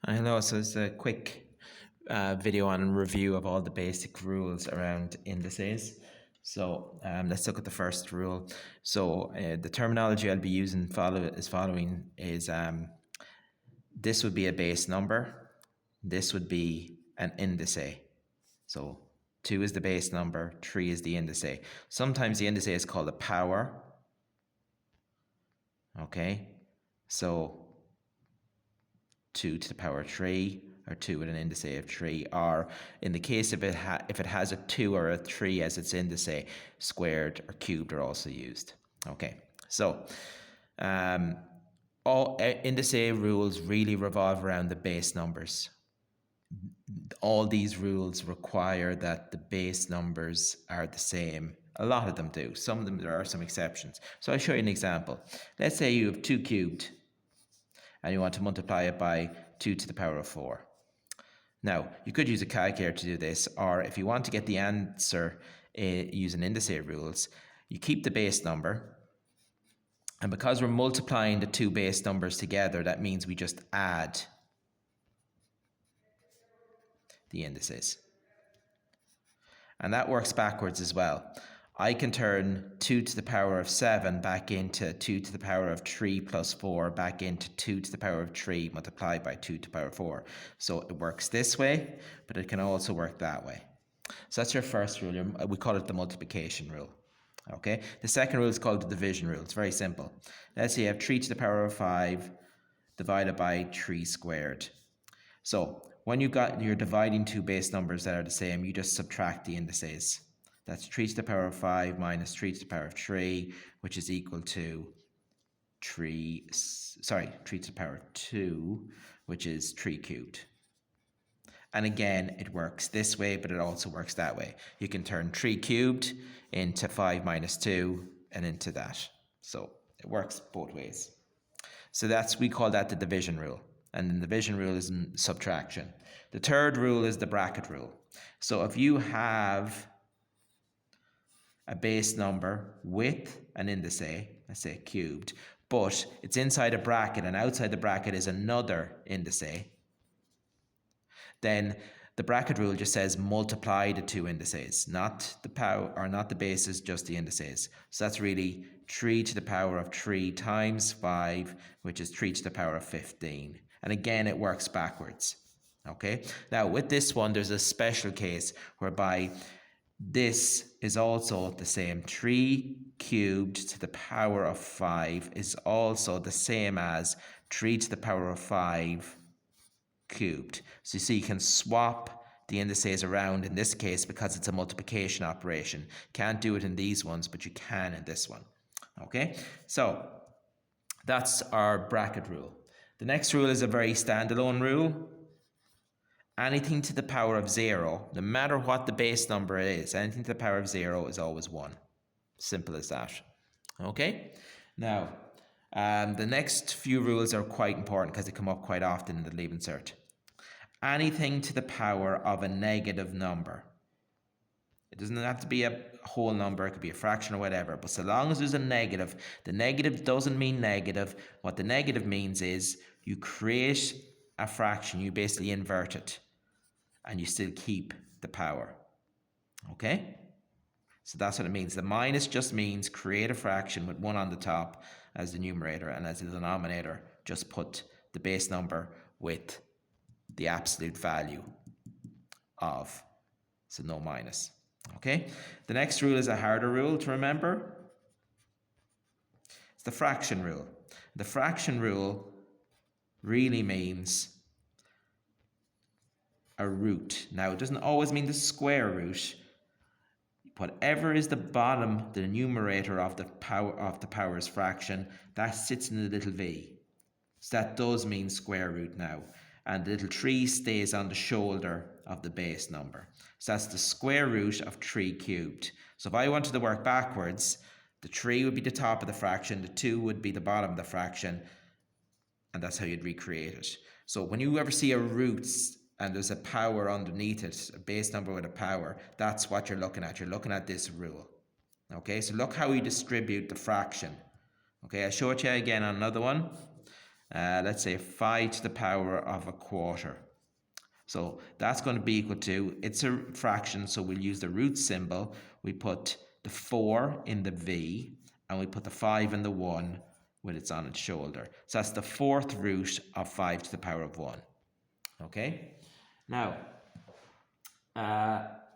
Hello, so it's a quick video on review of all the basic rules around indices. So let's look at the first rule. So the terminology I'll be using following is this would be a base number, this would be an indice. So 2 is the base number, 3 is the indice. Sometimes the indice is called a power. Okay, so 2 to the power 3, or 2 with an indice of 3, or in the case of if it has a 2 or a 3 as its indice, squared or cubed are also used. Okay, so all indice rules really revolve around the base numbers. All these rules require that the base numbers are the same. A lot of them do. Some of them, there are some exceptions. So I'll show you an example. Let's say you have 2 cubed and you want to multiply it by 2 to the power of 4. Now, you could use a calculator to do this, or if you want to get the answer using indice rules, you keep the base number, and because we're multiplying the two base numbers together, that means we just add the indices. And that works backwards as well. I can turn 2 to the power of 7 back into 2 to the power of 3 plus 4 back into 2 to the power of 3 multiplied by 2 to the power of 4. So it works this way, but it can also work that way. So that's your first rule. We call it the multiplication rule. Okay. The second rule is called the division rule. It's very simple. Let's say you have 3 to the power of 5 divided by 3 squared. So when you're dividing two base numbers that are the same, you just subtract the indices. That's 3 to the power of 5 minus 3 to the power of 3, which is equal to 3 to the power of 2, which is 3 cubed. And again, it works this way, but it also works that way. You can turn 3 cubed into 5 minus 2 and into that. So it works both ways. So we call that the division rule. And the division rule is subtraction. The third rule is the bracket rule. So if you have a base number with an indice, let's say cubed, but it's inside a bracket and outside the bracket is another indice, then the bracket rule just says multiply the two indices, not the power or not the bases, just the indices. So that's really 3 to the power of 3 times 5, which is 3 to the power of 15. And again, it works backwards. Okay. Now with this one, there's a special case whereby this is also the same. 3 cubed to the power of 5 is also the same as 3 to the power of 5 cubed. So you see, you can swap the indices around in this case because it's a multiplication operation. Can't do it in these ones, but you can in this one. Okay, so that's our bracket rule. The next rule is a very standalone rule. Anything to the power of 0, no matter what the base number is, anything to the power of 0 is always 1. Simple as that. Okay, now the next few rules are quite important because they come up quite often in the leaving cert. Anything to the power of a negative number. It doesn't have to be a whole number, it could be a fraction or whatever, but so long as there's a negative, the negative doesn't mean negative. What the negative means is you create a fraction, you basically invert it, and you still keep the power. Okay? So that's what it means. The minus just means create a fraction with 1 on the top as the numerator, and as the denominator, just put the base number with the absolute value of, so no minus. Okay? The next rule is a harder rule to remember. It's the fraction rule. The fraction rule really means a root. Now, it doesn't always mean the square root. Whatever is the bottom, the numerator of the power's fraction, that sits in the little v. So that does mean square root now. And the little 3 stays on the shoulder of the base number. So that's the square root of 3 cubed. So if I wanted to work backwards, the 3 would be the top of the fraction, the 2 would be the bottom of the fraction, and that's how you'd recreate it. So when you ever see a root and there's a power underneath it, a base number with a power, that's what you're looking at. You're looking at this rule. Okay, so look how we distribute the fraction. Okay, I'll show it to you again on another one. let's say 5 to the power of a quarter. So that's going to be equal to, it's a fraction, so we'll use the root symbol. We put the 4 in the V, and we put the 5 in the 1 when it's on its shoulder. So that's the fourth root of 5 to the power of 1. Okay? Now,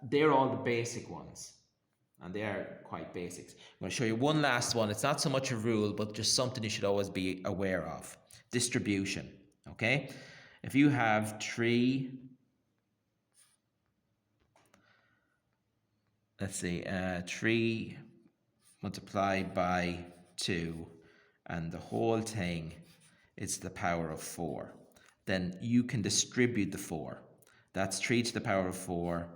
they're all the basic ones. And they are quite basics. I'm going to show you one last one. It's not so much a rule, but just something you should always be aware of. Distribution. Okay? If you have 3, let's see, 3 multiplied by 2, and the whole thing is the power of 4, then you can distribute the 4. That's 3 to the power of 4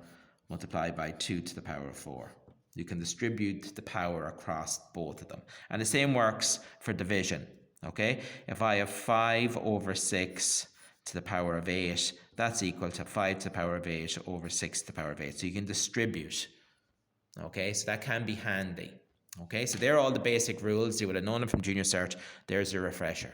multiplied by 2 to the power of 4. You can distribute the power across both of them. And the same works for division. Okay? If I have 5 over 6 to the power of 8, that's equal to 5 to the power of 8 over 6 to the power of 8. So you can distribute. Okay, so that can be handy. Okay, so there are all the basic rules. You would have known them from Junior Cert. There's your refresher.